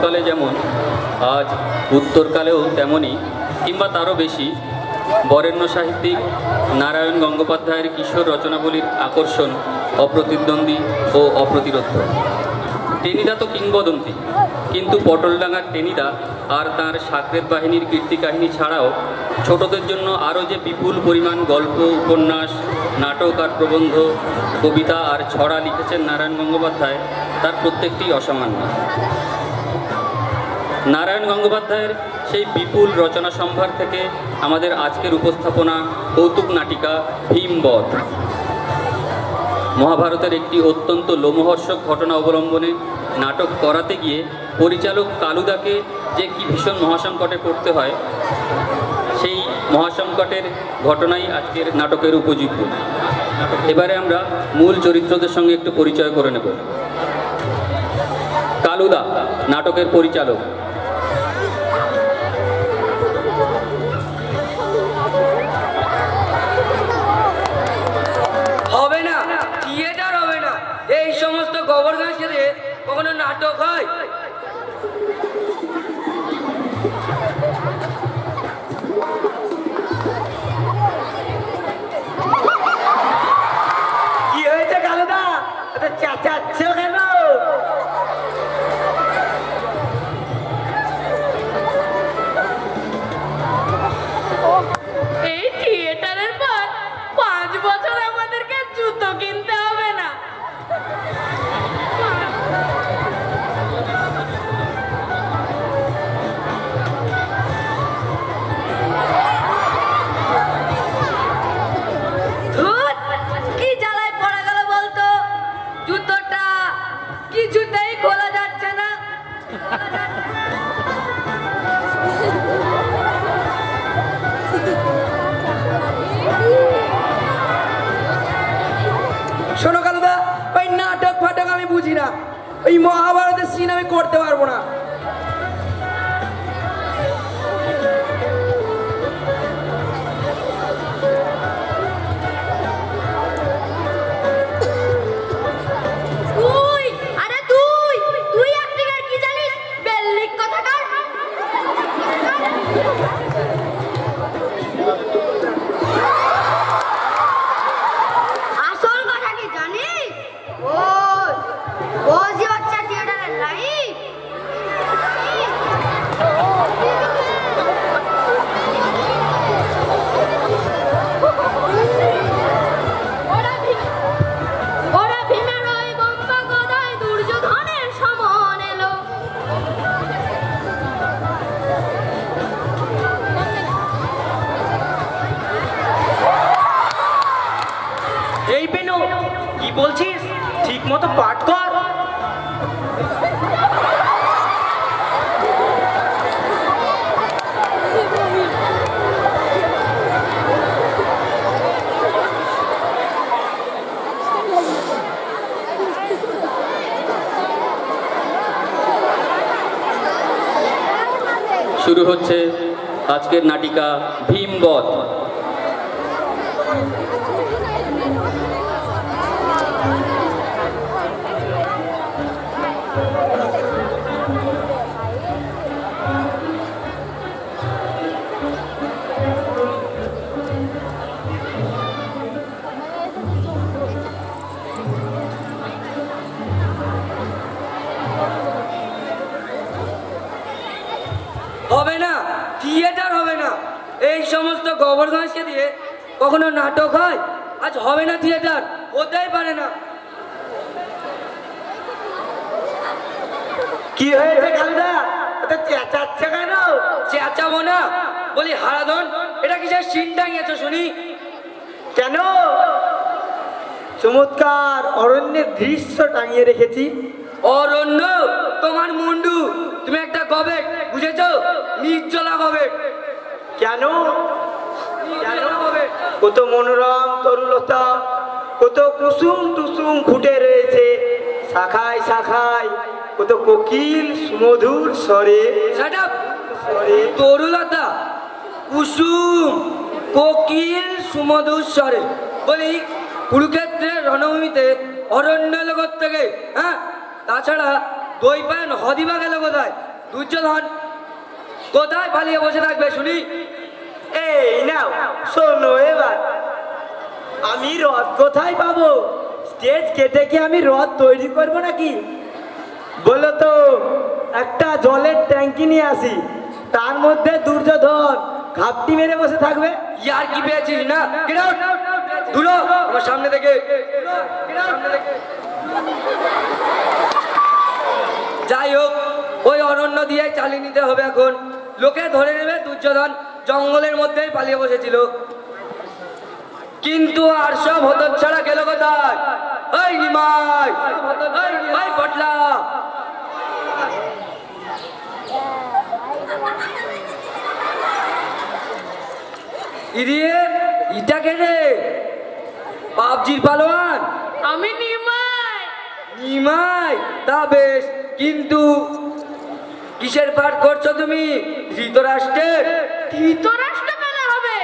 পূর্বকালে যেমন আজ উত্তরকালেও তেমনই কিংবা তারও বেশি বরেণ্য সাহিত্যিক নারায়ণ গঙ্গোপাধ্যায়ের কিশোর রচনাবলীর আকর্ষণ অপ্রতিদ্বন্দ্বী ও অপ্রতিরোধ্য। টেনিদা তো কিংবদন্তি, কিন্তু পটলডাঙ্গার টেনিদা আর তাঁর সাকরেত বাহিনীর কীর্তি কাহিনী ছাড়াও ছোটদের জন্য আরও যে বিপুল পরিমাণ গল্প, উপন্যাস, নাটক আর প্রবন্ধ, কবিতা আর ছড়া লিখেছেন নারায়ণ গঙ্গোপাধ্যায়, তার প্রত্যেকটি অসামান্য। নারায়ণ গঙ্গোপাধ্যায়ের সেই বিপুল রচনা সম্ভার থেকে আমাদের আজকের উপস্থাপনা কৌতুক নাটিকা ভীমবধ। মহাভারতের একটি অত্যন্ত লোমহর্ষক ঘটনা অবলম্বনে নাটক করাতে গিয়ে পরিচালক কালুদাকে যে কি ভীষণ মহাসংকটে পড়তে হয়, সেই মহাসংকটের ঘটনাই আজকের নাটকের উপযুক্ত। এবারে আমরা মূল চরিত্রদের সঙ্গে একটু পরিচয় করে নেব। কালুদা নাটকের পরিচালক। হবে না, থিয়েটার হবে না, এই সমস্ত গোবর গাছ খেতে কখনো নাটক হয়? কি হয়েছে কালুদা, এত চেঁচাচ্ছ কেন? এই থিয়েটারের পর 5 বছর আমাদেরকে জুতো কিনতে হবে না। ধুৎ, কি জ্বালায় পড়া গেল বলতো, জুতোটা কিছুতেই খোলা যাচ্ছে না। শোনো কালুদা, ওই নাটক ফাটক আমি বুঝি না, ওই মহাভারতের সিন আমি করতে পারবো না। তুই, আরে তুই অ্যাক্টিং এর কি জানিস? বেল্লিক কথাকার। আসল কথা কি জানিস? ও যে বাচ্চা থিয়েটারের লাইফ। ওরা ভীমের ওই বম্বা গদায় দুর্যোধনের সমন এলো। এই পেনু, কি বলছিস? ঠিক মতো পাঠ কর। শুরু হচ্ছে আজকের নাটিকা ভীমবধ। হবে না, থিয়েটার হবে না, এই সমস্ত গোবর ঘাসকে দিয়ে কখনো নাটক হয়? আজ হবে না থিয়েটার, হতেই পারে না। কি হয়েছে কালুদা, এত চেঁচাচ্ছ কেন? চেঁচাবো না, বলি হারাধন, এটা কিসের সিন টাঙিয়েছো শুনি? কেন? চমৎকার অরণ্যের দৃশ্য টাঙিয়ে রেখেছি। অরণ্য তোমার মুন্ডু, তুমি একটা গবেট, বুঝেছো? নির্জলা গবেট। কেন? কেন গবেট? কত মনোরম তরুলতা, কত কুসুম টুসুম ফুটে রয়েছে শাখায় শাখায়, কত কোকিল সুমধুর স্বরে। Shut up! তরুলতা, কুসুম, কোকিল সুমধুর স্বরে, বলি কুরুক্ষেত্রের রণভূমিতে অরণ্য এলো থেকে, হ্যাঁ? তাছাড়া দই পায়ন হদিবা গেল কোথায়? দুর্যোধন কোথায় পালিয়ে বসে থাকবে শুনি? এই নাও শোনো এবার, আমি রথ কোথায় পাবো? স্টেজ কেটে কি আমি রথ তৈরি করব নাকি? বলো তো, একটা জলের ট্যাঙ্কি নিয়ে আসি, তার মধ্যে দুর্যোধন ঘাপটি মেরে বসে থাকবে। ইয়ার কি পেয়েছিস না? Get out! ধুলো আমার সামনে থেকে। যাই হোক, ওই অরণ্য দিয়ে চালিয়ে নিতে হবে এখন। লোকে ধরে নেবে দুর্যোধন জঙ্গলের মধ্যেই পালিয়ে বসেছিল। কিন্তু আর সব হতচ্ছাড়া গেল কোথায়? ওই নিমাই, ওই পটলা, ইটা কে রে? পাবজির পালোয়ান? আমি নিমাই। নিমাই? তা বেশ, কিন্তু কিসের পাঠ করছো তুমি? ধৃতরাষ্ট্রের? ধৃতরাষ্ট্র কেন হবে?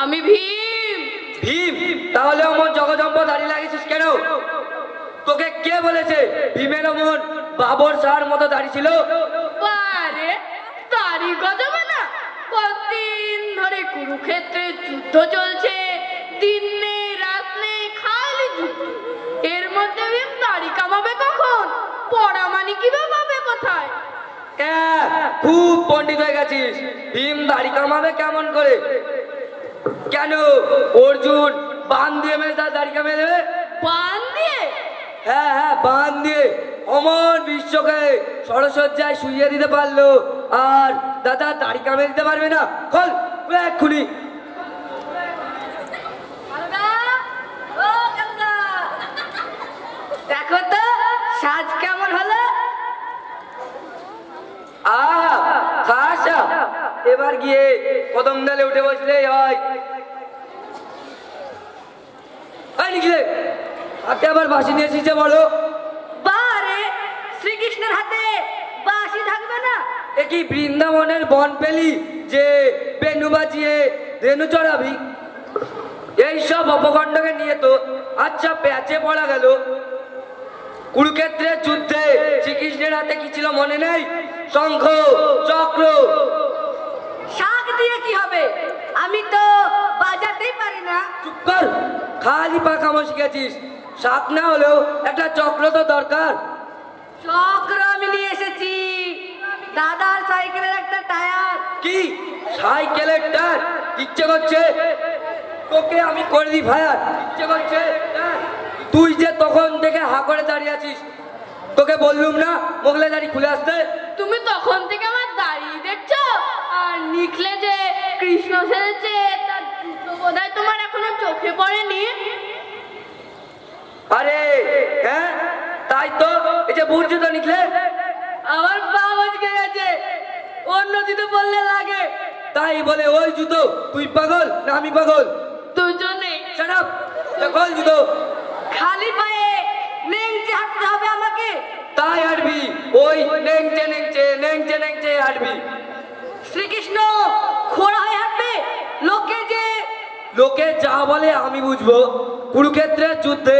আমি ভীম। ভীম? তাহলে অমন জগজম্ব দাঁড়িয়ে লাগিয়েছিস কেন? তোকে কে বলেছে ভীমের অমন বাবর শাহর মতো দাঁড়িয়ে ছিল? আরে তারই গজবে না, কতদিন ধরে কুরুক্ষেত্রে যুদ্ধ চলছে, দিন নেই রাত নেই খালি যুদ্ধ। এর মধ্যে ভীম দাড়ি কামাবে কখন? পড়া মানি কিভাবে পাবে কোথায়? খুব পণ্ডিত হয়ে গেছিস। ভীম দাড়ি কামাবে কেমন করে? কেন অর্জুন বান দিয়ে মেরে তার দাড়ি কামিয়ে দেবে? বান দিয়ে? হ্যাঁ হ্যাঁ, বান দিয়ে অমর বিশ্বকে সরসজ্জায় শুইয়ে দিতে পারলো, আর দাদা দাড়ি কামিয়ে দিতে পারবে না? খোল এক্ষুনি। দেখো তো সাজ কেমন হলো? খাসা, এবার গিয়ে কদম ডালে উঠে বসলে হয়। নিখিলে হাতে আবার বাঁশি নিয়ে এসেছে বলো? বারে শ্রীকৃষ্ণের হাতে বাঁশি থাকবে না? এ কি বৃন্দাবনের বন পেলি যে বেনু বাজিয়ে রেনু চড়াবি? এইসব অপকণ্ডকে নিয়ে তো আচ্ছা প্যাচে পড়া গেল। কুরুক্ষেত্রের যুদ্ধে শ্রীকৃষ্ণের হাতে কি ছিল মনে নেই? শঙ্খ চক্র। শাক দিয়ে কি হবে? আমি তো বাজাতেই পারি না। চুপ কর, খালি পাকামো শিখেছিস। শাক না হলেও একটা চক্র তো দরকার। চক্র আমি নিয়ে এসেছি, দাদার সাইকেলের একটা টায়ার। কি সাইকেলের টায়ার? ইচ্ছে করছে তোকে আমি করে দিই ফায়ার। ইচ্ছে করছে? তুই যে তখন থেকে হা করে দাঁড়িয়ে আছিস, তোকে বললুম না মোগলে দাড়ি খুলে আসতে? তুমি তখন থেকে আমার দাঁড়িয়ে দেখছো, আর নিখলে যে কৃষ্ণ সেজেছে তার জুতো বোধহয় তোমার এখনো চোখে পড়েনি। আরে হ্যাঁ তাই তো, এই যে বুঝছো তো নিখলে। আমার পা বচকে গেছে, অন্য জুতো পরলে লাগে। তাই বলে ওই জুতো? তুই পাগল না আমি পাগল? দুজনে। শাট আপ, খোল জুতো। খালি পায়ে নেংচে হাঁটতে হবে আমাকে? তাই হাঁটবি, ওই নেংচে নেংচে নেংচে নেংচে হাঁটবি। শ্রীকৃষ্ণ খোড়া হয়ে হাঁটবে? লোকে যা বলে আমি বুঝবো। কুরুক্ষেত্রের যুদ্ধে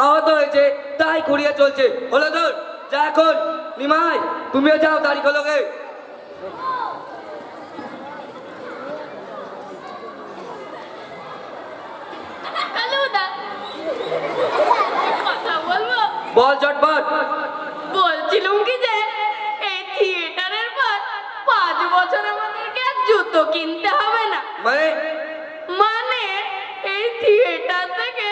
আহত হয়েছে তাই খুঁড়িয়ে চলছে। হলো তোর? যা এখন। নিমাই তুমিও যাও, দাড়ি খোলোগে। কথা বলবো? বল চটপট। বলছিলুম কি যে এই থিয়েটারের পর 5 বছর আমাদেরকে আর জুতো কিনতে হবে না। মানে এই থিয়েটার থেকে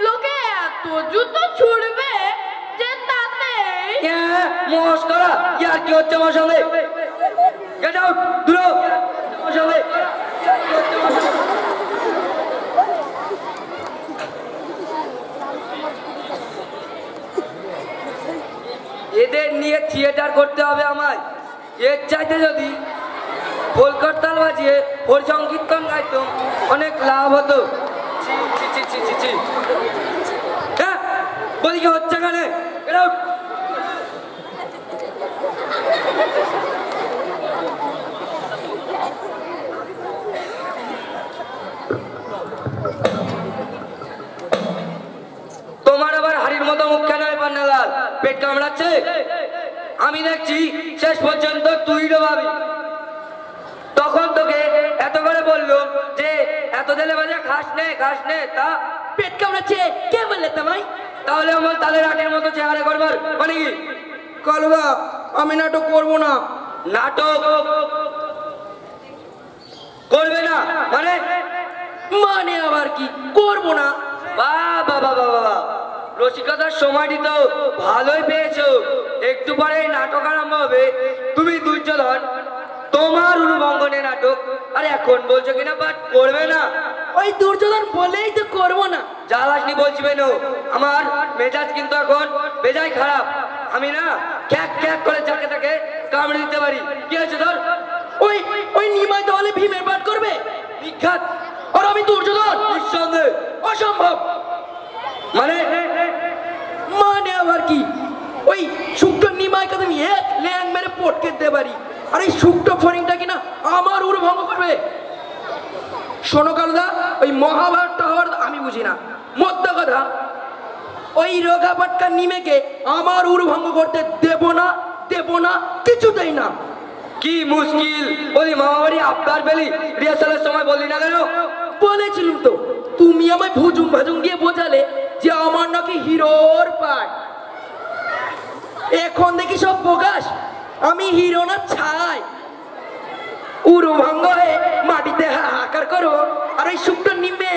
লোকে এত জুতো ছুড়বে যে তাতে মস্করা। ইয়ার কি হচ্ছে আমার সঙ্গে? গেট আউট, দূর আমার সঙ্গে। এদের নিয়ে থিয়েটার করতে হবে আমায়। এর চাইতে যদি কলকাতাল বাজিয়ে ওর সংকীর্তন গাইতো অনেক লাভ হতো। হ্যাঁ বলি কি হচ্ছে এখানে? তোমার আবার হাড়ির মতো মুখ কেন পান্নালাল? পেট কামড়াচ্ছে? আমি দেখছি শেষ পর্যন্ত তুই ডোবাবি। তখন তোকে এত করে বললো যে এত দিলে বাজে খাস নে তা পেট কামড়াচ্ছে কে বললে তোমায়? তাহলে আমার তালের আটের মতো চেহারা করবার মানে কি? কালুদা আমি নাটক করবো না। নাটক করবে না মানে? মানে আবার কি করবো না? বাবা বাবা বাবা, রসিকতার সময়টি তো ভালোই পেয়েছো। একটু পরে নাটক আরম্ভ হবে, তুমি দুর্যোধন, তোমার অনুবঙ্গনে নাটক। আর এখন বলছো কিনা বাট করবে না? ওই দুর্যোধন বলেই তো করবো না। জ্বালাসনি বলছি বেন, আমার মেজাজ কিন্তু এখন বেজায় খারাপ। আমি না ক্যাক ক্যাক করে যাকে তাকে কামড়ে দিতে পারি। কি হয়েছে তোর? ওই ওই নিমাই তাহলে ভীমের পাঠ করবে বিখ্যাত। আর আমি দুর্যোধন? নিঃসন্দেহে অসম্ভব। মানে মানে আবার কি? ওই শুক্র নিমাইকে আমি এক ল্যাং মেরে পটকে দিতে পারি, আর এই শুক্র ফরিংটা কিনা আমার উড় ভঙ্গ করবে। শোনো কালুদা, ওই মহাভারতটা হওয়ার আমি বুঝি না। মোদ্দা কথা, ওই রোগা পাটকা নিমেকে আমার উড় ভঙ্গ করতে দেব না, কিছুতেই না। কি মুশকিল বলি মামাবাড়ি আবদার পেলি, রিহার্সালের সময় বললি না কেন? বলেছিলাম তো, তুমি আমায় ভুজুং ভাজুং দিয়ে বোঝালে যে আমার নাকি হিরোর পায়। এখন দেখি সব প্রকাশ, আমি হিরো না ছাই। উড়ো ভঙ্গ হয়ে মাটিতে হাহাকার করো, আর ওই শুকনো নিমে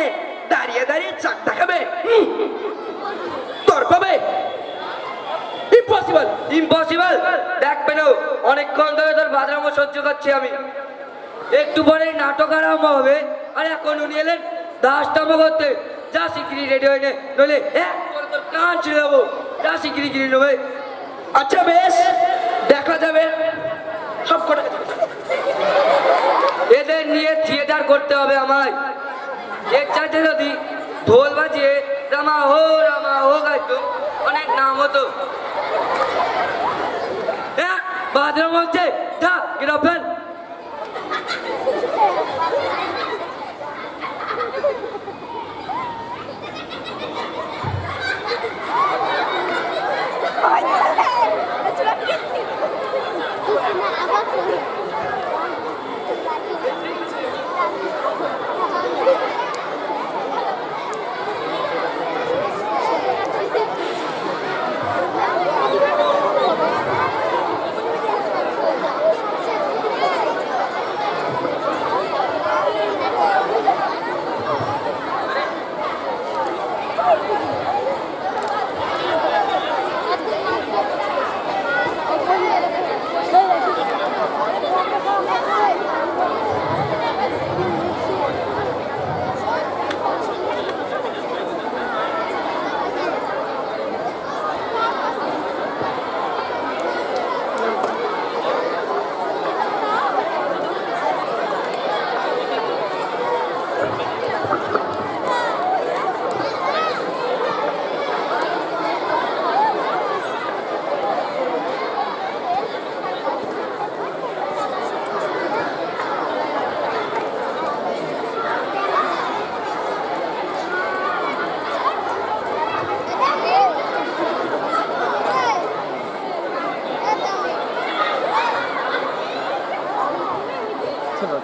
দাঁড়িয়ে দাঁড়িয়ে চাক দেখাবে, তোর পাবে। ইম্পসিবল। ইম্পসিবল? দেখ পেন, অনেকক্ষণ ধরে তোর বাদরামো সহ্য করছি আমি। একটু পরে নাটক আরম্ভ হবে, আর এখন উনি এলেন দাসটামো করতে। যা শিগগিরি রেডি হয়ে নে, নইলে এক করে তোর কান ছিঁড়ে দেবো। যা শিগগিরি গিরি নেবে। আচ্ছা বেশ, দেখা যাবে সব কটা। এদের নিয়ে থিয়েটার করতে হবে আমায়। এক চাইতে যদি ঢোল বাজিয়ে রামা হো গাইতো, অনেক নাম হতো। হ্যাঁ, বাদরাম হচ্ছে, যা গিরা ফেল।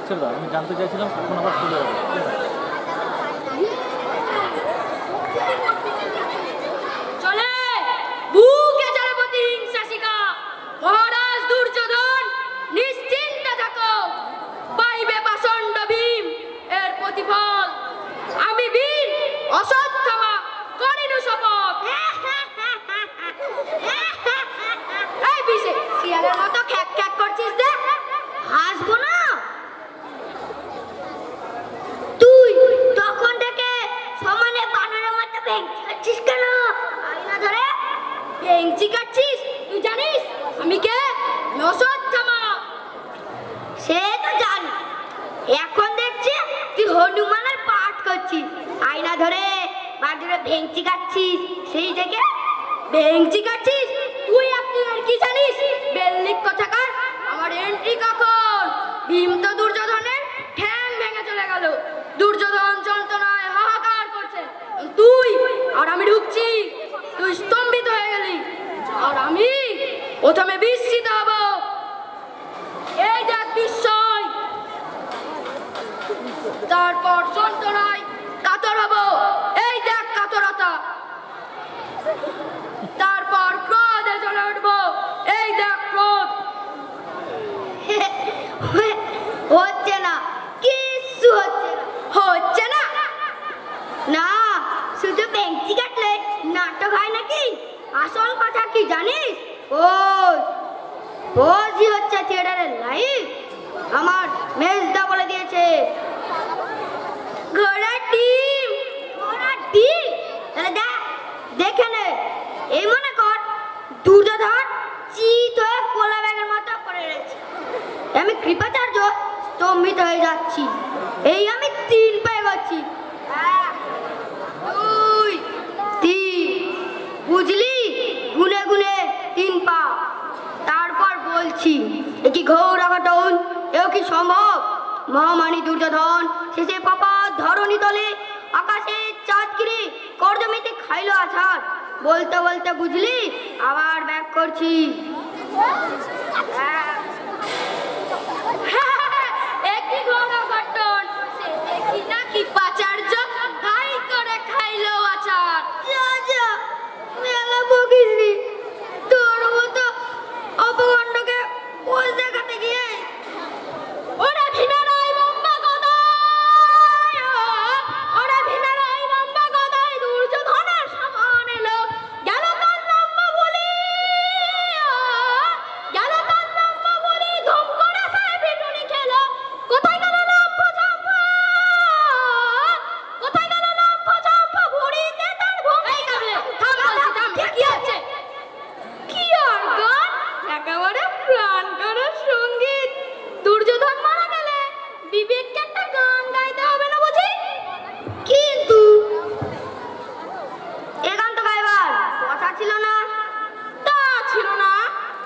ছিল, আমি জানতে চাইছিলাম কখন আবার চলে যাবে। চলে বুকে জলপতি শাসিকা মহারাজ দুর্যোধন, নিশ্চিন্তে থাকো, পাইবে পাষণ্ড ভীম এর প্রতিফল। আমি বীর অশ্বত্থামা করিনু শপথ। এই বিশে শিয়ালের মতো খ্যাক খ্যাক করছিস যে, হাসবো না? তুই তখন থেকে সমানে বানরের মতো ভেঙচি কাটছিস কেন? আইনা ধরে ভেঙচি কাটছিস? তুই জানিস আমি কে? অশ্বত্থামা। সে তো জানি, এখন দেখছি তুই হনুমানের পাঠ করছিস। আয়না ধরে বানরে ভেঙচি কাটছিস, সেই থেকে ভেঙচি কাটছিস। তুই আর কি জানিস? বেল্লিক কথাকার, আমার এন্ট্রি কখন? ভীম তো দুর্যোধনের ঠ্যাং ভেঙে চলে গেল, দুর্যোধন যন্ত্রণায় হাহাকার করছে, তুই আর আমি ঢুকছি, তুই স্তম্ভিত হয়ে গেলি, আর আমি প্রথমে বিস্মিত যন্ত্রণায় কাতর হব, এই দেখ কাতরতা। তারপর ক্রোধে জ্বলে উঠবো, এই দেখ ক্রোধ। হচ্ছে না, কিচ্ছু হচ্ছে না। না, শুধু বেঞ্চি কাটলে নাটক হয় নাকি? আসল কথা কি জানিস? ওই হচ্ছে থিয়েটারের লাইফ। আমার মেজদা বলে দিয়েছে। ঘোড়ার ডিম, ঘোড়ার ডিম। তাহলে দেখে নে। এই মনে কর দুর্যোধন চিত হয়ে কোলা ব্যাগের মতো পড়ে রয়েছে, আমি কৃপাচার্য স্তম্ভিত হয়ে যাচ্ছি। এই আমি 3 পায়ে গেছি, 1 2 3, বুঝলি? গুনে গুনে 3 পা। তারপর বলছি, এ কি ঘোর অঘটন, এও কি সম্ভব? মহামানী দুর্যোধন শেষে পাপা ধরণী তলে আকাশে চাঁদগিরি কর্দমিতে খাইলো আছাড়। বলতে বলতে বুঝলি আবার ব্যাক করছি। একই ঘোর অঘটন, শেষে কি না কৃপাচার্য গাই করে খাইলো আছাড়। যা মেলা বকিসনি, তোর মতো অপগণ্ডকে পোজ দেখাতে গিয়ে। ওরা ভীমেরাই বম্বা গদাই, ওরা ভীমেরাই বম্বা গদাই দুর্যোধনের সমান এলো, গেল তার লম্বা বলি, গেল তার লম্বা বলি, ধুম করে সে পিটুনি খেলো। কোথায় গেল লম্বা চম্পা, কোথায় গেল লম্বা চম্পা, ভুঁড়িতে তার ভূমি। এই কাবলে থাম, বলছি থাম। কি আছে? কি আর গান, একেবারে প্রাণ করা সঙ্গীত। দুর্যোধন মারা গেলে বিবেককে একটা গান গাইতে হবে না বুঝি? কিন্তু এ গান তো গাইবার কথা ছিল না। তা ছিল না,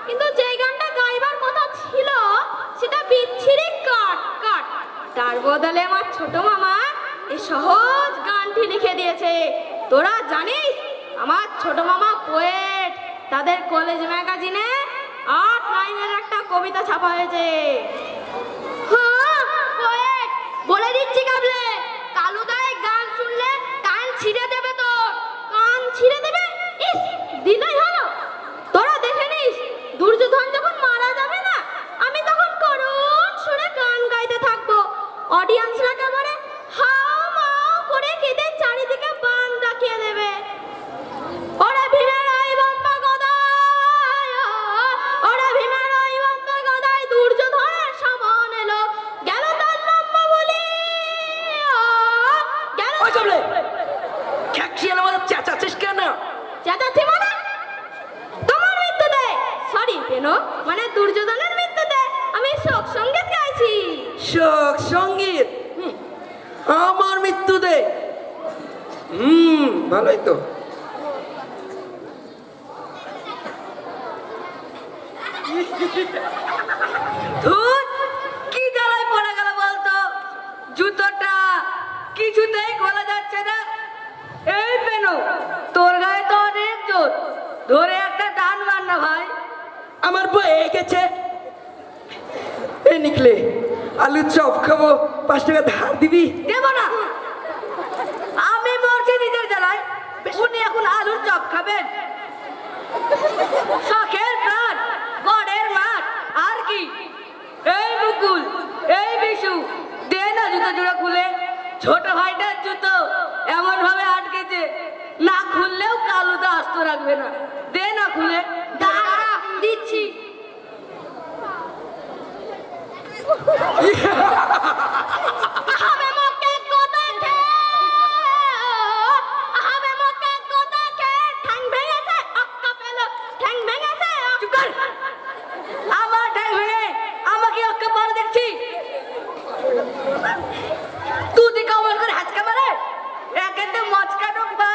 কিন্তু যে গানটা গাইবার কথা ছিল সেটা বিচ্ছিরি কাট কাট। তার বদলে আমার ছোট মামা এই সহজ গানটি লিখে দিয়েছে। তোরা জানিস আমার ছোট মামা পোয়েট। তাদের কলেজ ম্যাগাজিনে 8 লাইনের একটা কবিতা ছাপা হয়েছে। হ্যাঁ, পোয়েট। বলে দিচ্ছি কাবলে, কালুদায় গান শুনলে কান ছিঁড়ে দেবে, তোর কান ছিঁড়ে দেবে। ইস, দিলেই হলো। তোরা দেখে নিস, দুর্যোধন যখন মারা যাবে না, আমি তখন করুণ সুরে গান গাইতে থাকবো। অডিয়েন্সরা একেবারে হাও মাও করে কেঁদে চারিদিকে বান রাখিয়ে দেবে। ওরা ভীমেরাই বম্বা গদাই, ওরা ভীমেরাই বম্বা গদাই দুর্যোধনের সমান এলো, গেল তার লম্বা বলি, গেল। ওই চলে খ্যাকশিয়াল আমাদের চেঁচাচ্ছিস কেন? চেঁচাচ্ছি মানে তোমার মৃত্যু দেয়, সরি পেনো, মানে দুর্যোধনের মৃত্যু দেয় আমি শোক সঙ্গীত গাইছি। শোক সঙ্গীত? আমার মৃত্যু দে? ভালোই তো। ধুর, কি জ্বালায় পড়ে গেল বলতো? জুতোটা কিছুতেই খোলা যাচ্ছে না। এই পেনো, তোর গায়ে তো অনেক জোর, ধরে একটা টান মার না ভাই। আমার বয়ে গেছে। এ নিকলে, আলুর চপ খাবো, 5 টাকা ধার দিবি? দেব না, আমি মরছি নিজের জ্বালায়, উনি এখন আলুর চপ খাবেন? শখের প্রাণ, গড়ের মাঠ, আর কি? এই মুকুল, এই বিশু, দে না জুতো জোড়া খুলে। ছোট ভাইটার জুতো এমন ভাবে আটকেছে, না খুললেও কালুদা আস্ত রাখবে না। দে না খুলে। দাঁড়া, দিচ্ছি। আমার ঠ্যাং ভেঙে আমাকে অক্কা পারে দেখছি। তুই কমল করে হাঁচকা মারে, একেতে মচকা ঢোকবা।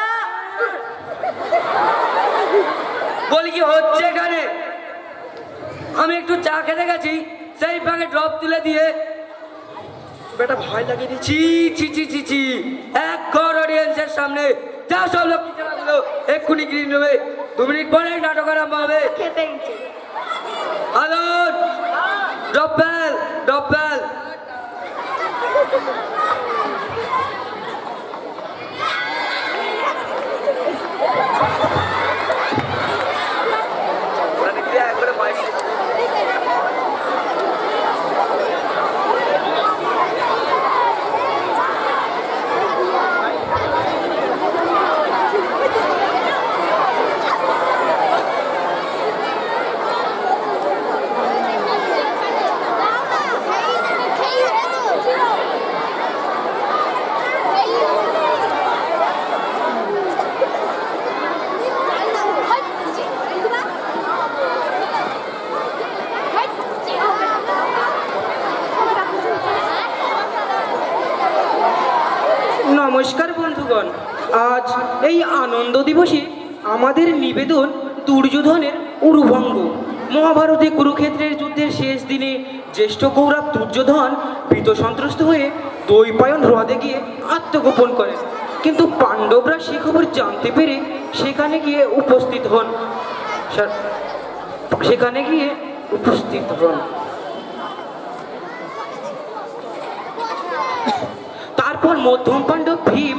বলি কি হচ্ছে এখানে? আমি একটু চা খেতে গেছি, সেই ভাগে ড্রপ তুলে দিয়ে বেটা ভয় লাগিয়ে দিচ্ছি। ছি ছি ছি ছি, এক ঘর অডিয়েন্সের সামনে যা সব লোক এক্ষুনি গ্রিন রুমে 2 মিনিট পরে নাটক আরম্ভ হবে। খেপে গেছে। Hello, drop bell, drop bell. নমস্কার বন্ধুগণ, আজ এই আনন্দ দিবসে আমাদের নিবেদন দুর্যোধনের উরুভঙ্গ। মহাভারতে কুরুক্ষেত্রের যুদ্ধের শেষ দিনে জ্যেষ্ঠ কৌরব দুর্যোধন ভীত সন্ত্রস্ত হয়ে দৈপায়ন হ্রদে গিয়ে আত্মগোপন করেন, কিন্তু পাণ্ডবরা সে খবর জানতে পেরে সেখানে গিয়ে উপস্থিত হন। তারপর মধ্যম পাণ্ডব ভীম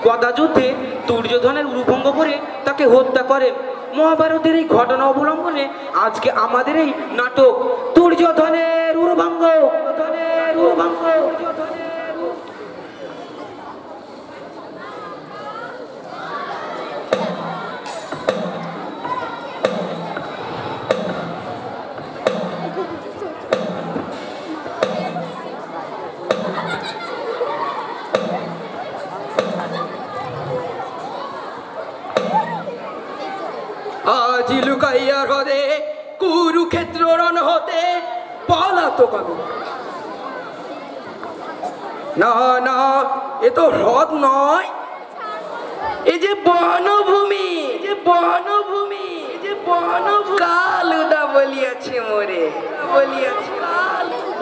গদাযুদ্ধে দুর্যোধনের উরুভঙ্গ করে তাকে হত্যা করেন। মহাভারতের এই ঘটনা অবলম্বনে আজকে আমাদের এই নাটক দুর্যোধনের উরুভঙ্গ। আজি লুকাইয়া হ্রদে কুরুক্ষেত্র রণ হতে পলাতক আমি। না না, এ তো হ্রদ নয়, এই যে বনভূমি, কালুদা বলিয়াছে মোরে,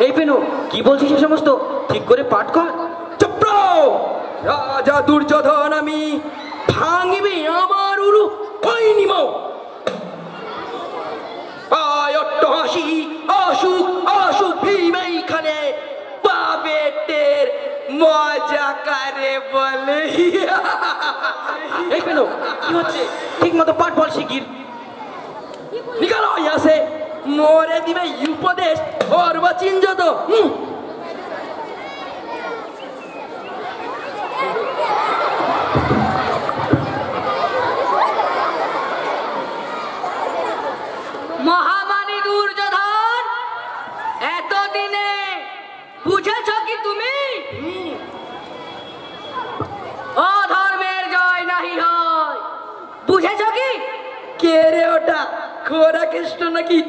এই পেনু কি বলছিস সে সমস্ত ঠিক করে পাঠ কর। চুপ রও। রাজা দুর্যোধন আমি, ভাঙিবি আমার উরু নিম। হাসি অসুখ অসুখ ভীম এইখানে পাবেটের মজা কারে বলে। এই পেনু কি হচ্ছে, ঠিক মতো পাঠ বল শিগগির। নিকাল আসে মোরে দিবে উপদেশ ওর বা চিনজত। মহামানী দুর্যোধন, এতদিনে বুঝেছ কি তুমি? অধর্মের জয় নাহি হয়, বুঝেছ কি? কে রে ওটা, খোরা কৃষ্ণ নাকি?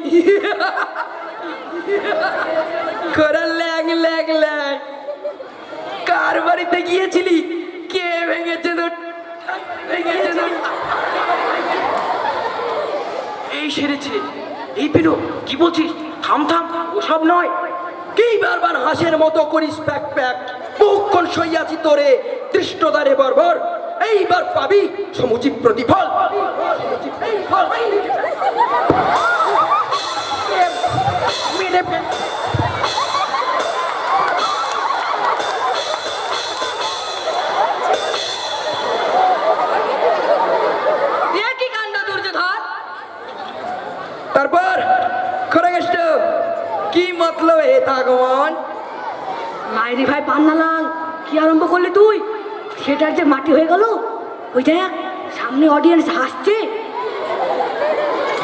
খোরা ল্যাং ল্যাং ল্যাং। কার বাড়িতে গিয়েছিলি? কে ভেঙেছে তোর? এই সেরেছে। এই পেনু কি বলছিস? থাম থাম, ওসব নয়। কি বারবার হাঁসের মতো করিস প্যাক প্যাক? বহুক্ষণ সইয়াছি তোরে দৃষ্টদারে বর্বর, এইবার পাবি সমুচিত প্রতিফল। কি কাণ্ড দুর্যোধন! তারপর খড়গেষ্ট কি মতলব হে ভগবান? মাইরি ভাই পান্নালাল, কি আরম্ভ করলি তুই? সেটার যে মাটি হয়ে গেল, ওই দেখ সামনে অডিয়েন্স হাসছে।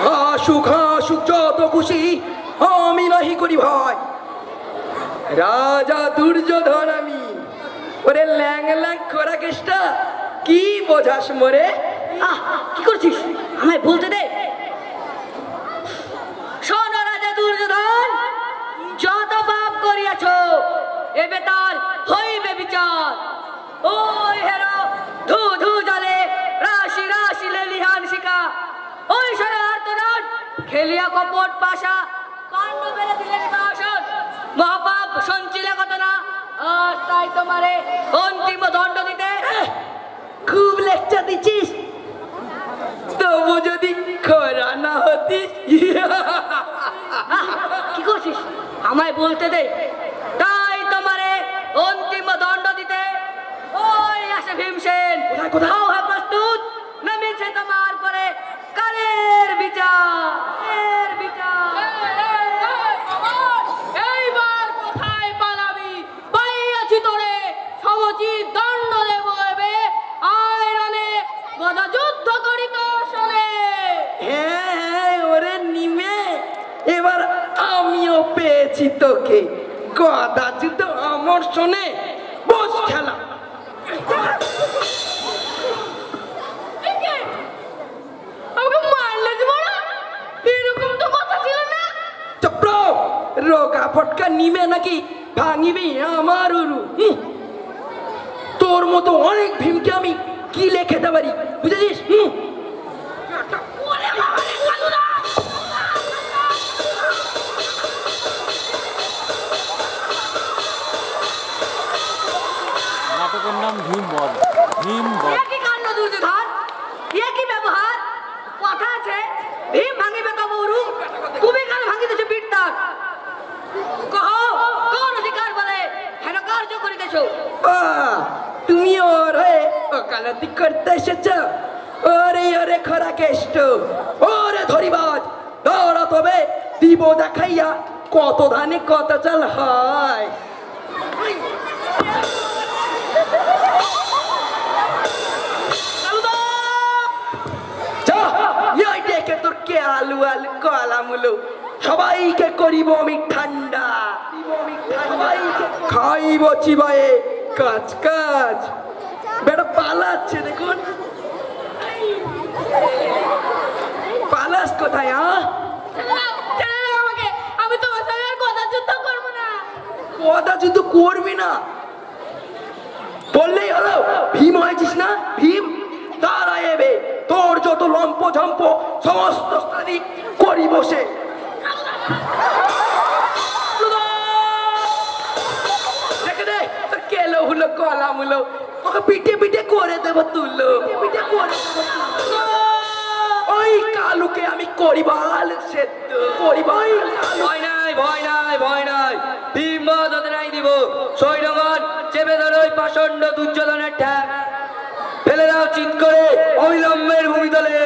হাসুক হাসুক যত খুশি, আমি নাহি করি ভয়। রাজা দুর্যোধন আমি, ওরে ল্যাং ল্যাং খড়গেষ্ট কি বোঝাস মোরে? কি করছিস, আমায় বলতে দে। শোনো রাজা দুর্যোধন, যত পাপ করিয়াছ এবে তার হইবে বিচার। ওই হেরো ধু ধু জলে রাশি রাশি লেলিহান শিকা, ওই সরে আর্তনাদ খেলিয়া কপট পাশা, পাণ্ডবের দিলেন বাসন। মহাপাপ সঞ্চিলে কত না, আজ তাই তোমারে অন্তিম দণ্ড দিতে। খুব লেকচার দিচ্ছিস, তবু যদি খরা না হতিস। কি করছিস, আমায় বলতে দে। তাই তোমারে অন্তিম দণ্ড দিতে ওই আসে ভীমসেন। কোথায়? হ্যাঁ প্রস্তুত, নামিয়েছে তোমার এর বিচার। এইবার কোথায় পালাবি? পাইয়াছি তোরে, সমুচিত দণ্ড দেব এবে। আয়রনে গদা যুদ্ধ করিত শোনে। হ্যাঁ ওরে নিমে, এবার আমিও পেয়েছি তোকে। গদা যুদ্ধ আমার শোনে, বস খেলা। আমাকে মারলে যে বড়, এরকম তো কথা ছিল না। চপ্র রোগা ফটকা নিমে নাকি ভাঙিবি আমার উরু। তোর মতো অনেক ভীমকে আমি কি লেখেতে পারি, বুঝেছিস? নাটকের নাম ভীমবধ। ভীমবধ। এ কি কাণ্ড দুর্যোধন, এ কি ব্যবহার? কথা আছে ভীম ভাঙিবে তব উরু, তুমি কেন ভাঙিতেছো পিঠটার? কহো কোন অধিকার বলে হেন কার্য করিতেছো? তুমি ওর হয়ে ওকালতি করতে এসেছ? ওরে ওরে খরা কেষ্ট, ওরে ধরিবাজ, ধরা তবে দিব দেখাইয়া কত ধানে কত চাল হয়। তোর কে আলু আলু কলামুলো সবাইকে করিব আমি ঠান্ডা, খাইব চিবায়ে কাজ কাজ। বেটা পালাচ্ছে দেখুন, পালাস কোথায়? আমাকে, আমি তোমার সঙ্গে আর কথা যুদ্ধ করবো না। কথা যুদ্ধ করবি না বললেই হলো? ভীম হয়েছিস না? ভীম তারা এবে তোর যত লম্প ঝম্প সমস্ত স্থানে করি বসে। দেখে দে তোর কেলো হলো কলাম হলো, ওকে পিঠে পিঠে করে দেবো তুললো, পিঠে করে দেবো। ওই কালুকে আমি করিবাল সেদ্ধ করিবাল। ভয় নাই, ভয় নাই, ভয় নাই, ভীমবধ হতে নাই দিব। সৈন্যগণ চেপে ধরো ওই পাষণ্ড দুর্যোধনের ঠ্যাক, ফেলে দাও চিৎ করে অবিলম্বের ভূমিতলে।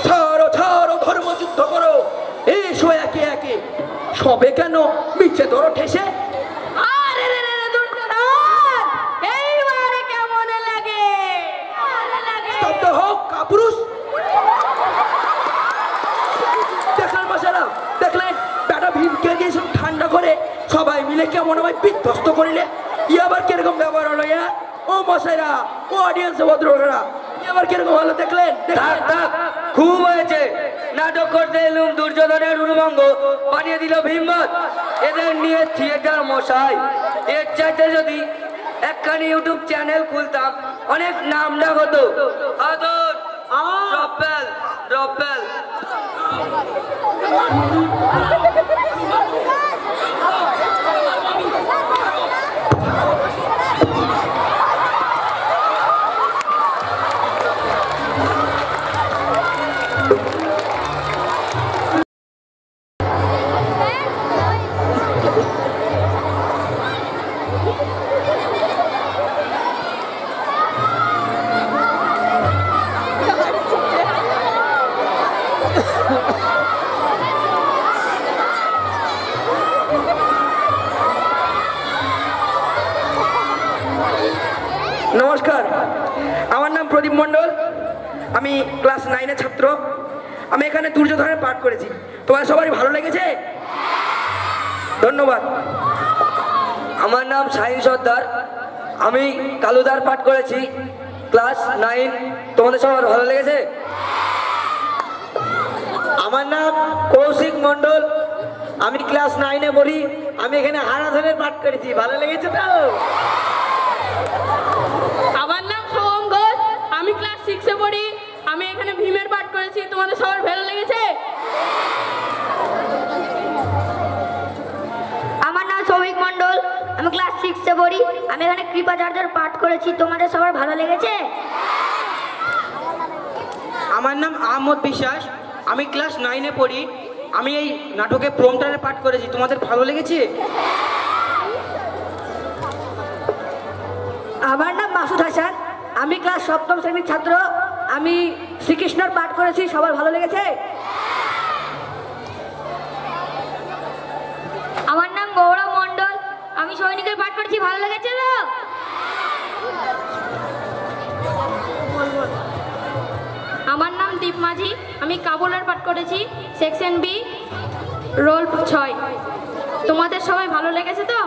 ছাড়ো ছাড়ো, ধর্মযুদ্ধ করো, এসো একে একে। সবে কেন মিছে ধরো ঠেসে? আরে রে রে রে দুর্যোধন, এইবারে কেমন লাগে? স্তব্ধ হোক কাপুরুষ। দেখলেন মশারা, দেখলেন বেটা ভীমকে দিয়ে সব ঠান্ডা করে সবাই মিলে কেমন আমায় বিধ্বস্ত করিলে। ই আবার কিরকম ব্যবহার হলো? ও মশাইরা, ও অডিয়েন্স ভদ্ররা, এবার কিরকম হলো দেখলেন? থাক থাক, খুব হয়েছে। নাটক করতে এলুম দুর্যোধনের উরুভঙ্গ, বানিয়ে দিল ভীমবধ। এদের নিয়ে থিয়েটার মশাই। এর চাইতে যদি একখানি ইউটিউব চ্যানেল খুলতাম অনেক নাম ডাক হতো। আদর রব্বেল রব্বেল। নমস্কার, আমার নাম প্রদীপ মণ্ডল, আমি ক্লাস 9-এর ছাত্র। আমি এখানে দুর্যোধনের পাঠ করেছি। তোমার সবারই ভালো লেগেছে? ধন্যবাদ। আমার নাম শাহিন সর্দার, আমি কালুদার পাঠ করেছি ক্লাস 9। তোমাদের সবার ভালো লেগেছে? আমার নাম কৌশিক মণ্ডল, আমি ক্লাস 9-এ পড়ি। আমি এখানে হারাধনের পাঠ করেছি। ভালো লেগেছে তো? আমার নাম সোহম ঘোষ, আমি ক্লাস 6-এ পড়ি। আমি এখানে ভীমের পাঠ করেছি। তোমাদের সবার ভালো লেগেছে? আমার নাম সৌমিক মণ্ডল, আমি ক্লাস 6-এ পড়ি। আমি এখানে কৃপাচার্যের পাঠ করেছি। তোমাদের সবার ভালো লেগেছে? আমার নাম আহমদ বিশ্বাস, আমি ক্লাস 9-এ পড়ি। আমি এই নাটকে প্রোমটারে পাঠ করেছি। তোমাদের ভালো লেগেছে? আমার নাম মাসুদ হাসান, আমি ক্লাস সপ্তম শ্রেণীর ছাত্র। আমি শ্রীকৃষ্ণর পাঠ করেছি, সবার ভালো লেগেছে? আমার নাম গৌরব মণ্ডল, আমি সৈনিকের পাঠ করেছি, ভালো লেগেছে তো? আমার নাম দীপ মাঝি, আমি কাবুলের পাঠ করেছি, সেকশন বি, রোল 6। তোমাদের সবাই ভালো লেগেছে তো?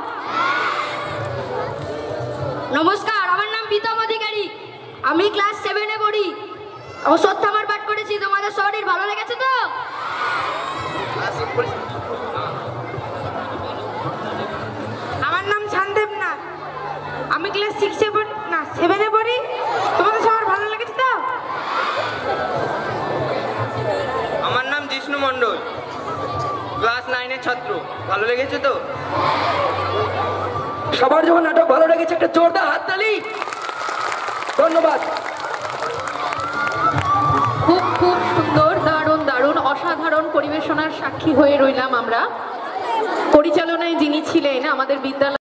নমস্কার, আমার নাম প্রীতম অধিকারী, আমি ক্লাস 7-এ পড়ি, অশ্বত্থ আমার পাঠ করেছি, তোমাদের সবারই ভালো লেগেছে তো? আমার নাম শান্দেব না, আমি ক্লাস 6-এ পড়ি, না 7-এ পড়ি, তোমাদের সবার ভালো লেগেছে তো? আমার নাম জিষ্ণু মণ্ডল, ক্লাস 9-এর ছাত্র, ভালো লেগেছে তো? সবার যখন নাটক ভালো লেগেছে একটা জোরদার হাততালি। ধন্যবাদ। খুব খুব সুন্দর, দারুণ দারুণ অসাধারণ পরিবেশনার সাক্ষী হয়ে রইলাম আমরা। পরিচালনায় যিনি ছিলেন আমাদের বিদ্যালয়